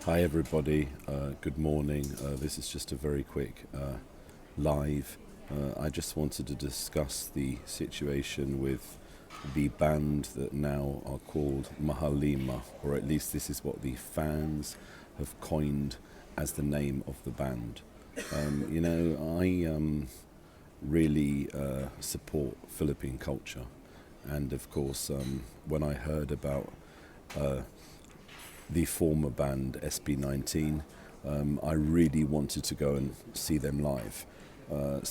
Hi everybody, good morning. This is just a very quick live. I just wanted to discuss the situation with the band that now are called Mahalima, or at least this is what the fans have coined as the name of the band. I really support Philippine culture, and of course, when I heard about the former band SB19, I really wanted to go and see them live. I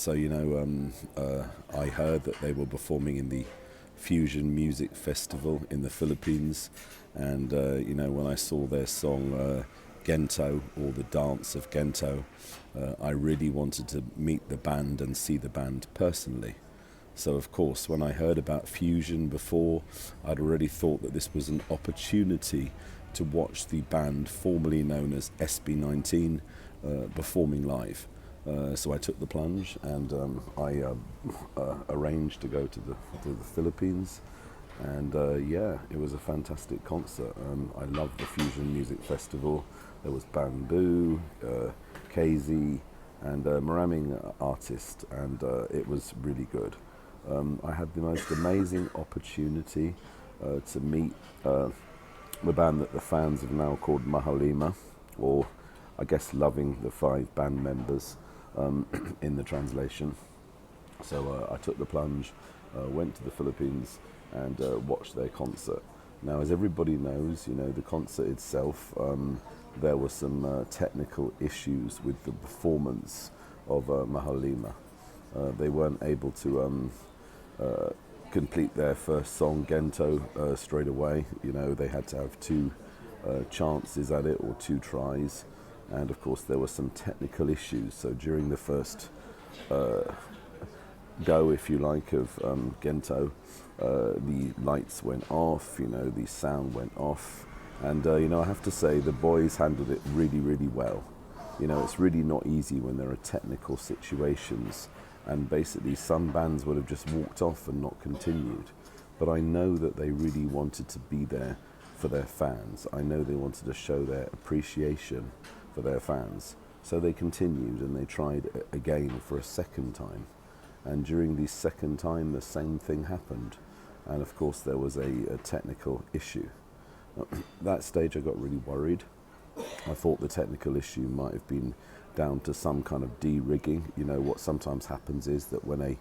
heard that they were performing in the Fusion Music Festival in the Philippines, and when I saw their song Gento, or the dance of Gento, I really wanted to meet the band and see the band personally. So of course, when I heard about Fusion before, I'd already thought that this was an opportunity to watch the band formerly known as SB19 performing live. So I took the plunge, and I arranged to go to the Philippines, and it was a fantastic concert. I loved the Fusion Music Festival. There was Bamboo, KZ, and Maraming artist, and it was really good. I had the most amazing opportunity to meet the band that the fans have now called Mahalima, or I guess loving the 5 band members in the translation. So I took the plunge, went to the Philippines, and watched their concert. Now, as everybody knows, the concert itself, there were some technical issues with the performance of Mahalima. They weren't able to complete their first song, Gento, straight away. They had to have 2 chances at it, or 2 tries. And of course, there were some technical issues. So during the first go, if you like, of Gento, the lights went off, the sound went off. And, I have to say, the boys handled it really, really well. It's really not easy when there are technical situations, and basically some bands would have just walked off and not continued. But I know that they really wanted to be there for their fans. I know they wanted to show their appreciation for their fans. So they continued, and they tried again for a second time. And during the second time, the same thing happened. And of course, there was a technical issue. At that stage, I got really worried. I thought the technical issue might have been down to some kind of de-rigging. What sometimes happens is that when a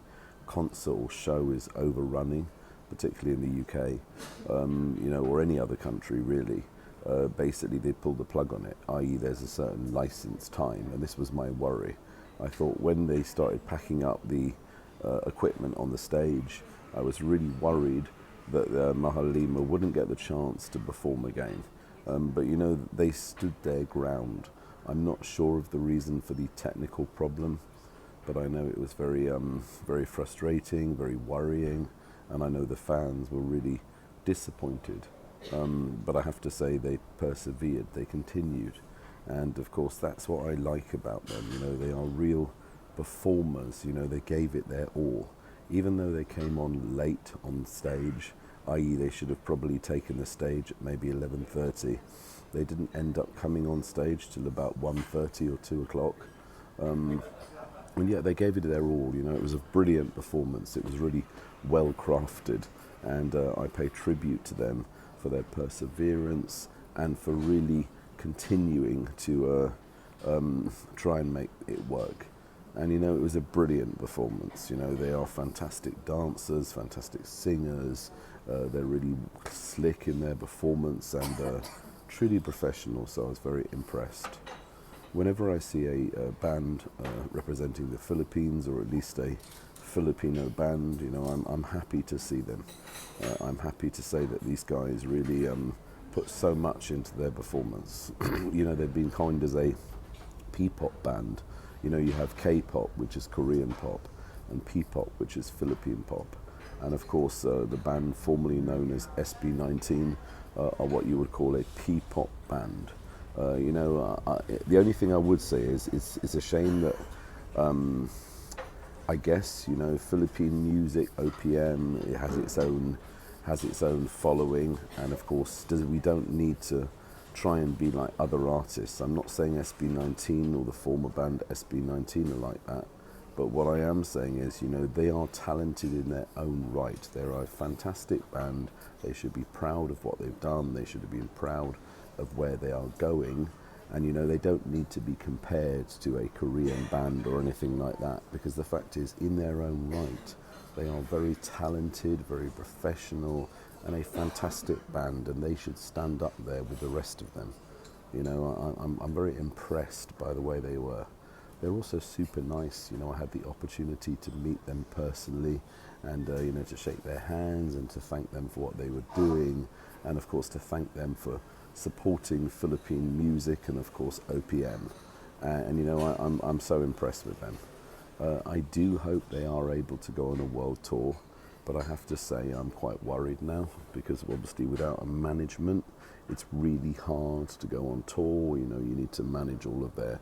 concert or show is overrunning, particularly in the UK, or any other country really, basically they pull the plug on it, i.e. there's a certain license time, and this was my worry. I thought when they started packing up the equipment on the stage, I was really worried that Mahalima wouldn't get the chance to perform again. But they stood their ground. I'm not sure of the reason for the technical problem, but I know it was very, very frustrating, very worrying, and I know the fans were really disappointed. But I have to say, they persevered, they continued, and of course that's what I like about them. They are real performers. They gave it their all, even though they came on late on stage, i.e. they should have probably taken the stage at maybe 11:30. They didn't end up coming on stage till about 1:30 or 2 o'clock. And yet they gave it their all. It was a brilliant performance. It was really well crafted, and I pay tribute to them for their perseverance and for really continuing to try and make it work. And it was a brilliant performance. They are fantastic dancers, fantastic singers. They're really slick in their performance, and truly professional. So I was very impressed. Whenever I see a band representing the Philippines, or at least a Filipino band, I'm happy to see them. I'm happy to say that these guys really put so much into their performance. They've been coined as a P-pop band. You have K-pop, which is Korean pop, and P-pop, which is Philippine pop. And of course, the band formerly known as SB19 are what you would call a P-pop band. The only thing I would say is it's a shame that I guess Philippine music, OPM, it has its own following, and of course we don't need to try and be like other artists. I'm not saying SB19 or the former band SB19 are like that, but what I am saying is, you know, they are talented in their own right. They're a fantastic band. They should be proud of what they've done. They should have been proud of where they are going. And, you know, they don't need to be compared to a Korean band or anything like that, because the fact is, in their own right, they are very talented, very professional, and a fantastic band, and they should stand up there with the rest of them. You know, I'm very impressed by the way they were. They're also super nice. You know, I had the opportunity to meet them personally, and you know, to shake their hands and to thank them for what they were doing, and of course to thank them for supporting Philippine music and of course OPM. And you know, I'm so impressed with them. I do hope they are able to go on a world tour, but I have to say I'm quite worried now, because obviously without a management, it's really hard to go on tour. You know, you need to manage all of their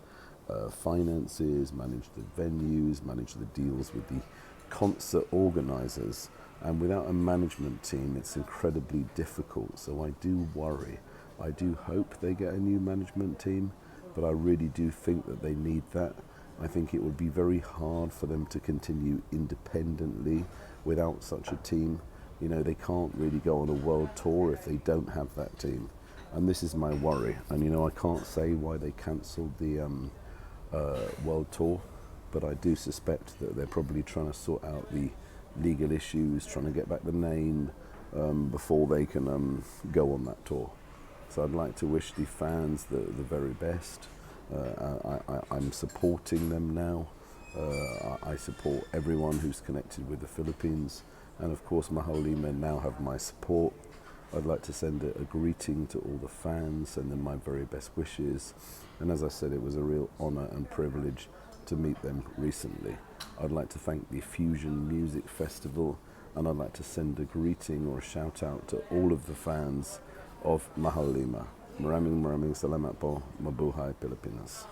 finances, manage the venues, manage the deals with the concert organisers, and without a management team, it's incredibly difficult. So I do worry. I do hope they get a new management team, but I really do think that they need that. I think it would be very hard for them to continue independently without such a team. You know, they can't really go on a world tour if they don't have that team. And this is my worry. And, you know, I can't say why they cancelled the world tour, but I do suspect that they're probably trying to sort out the legal issues, trying to get back the name before they can go on that tour. So I'd like to wish the fans the very best. I'm supporting them now. I support everyone who's connected with the Philippines, and of course Mahalima now have my support. I'd like to send a greeting to all the fans, send them my very best wishes, and as I said, it was a real honour and privilege to meet them recently. I'd like to thank the Fusion Music Festival, and I'd like to send a greeting or a shout out to all of the fans of Mahalima. Maraming salamat po. Mabuhay Pilipinas.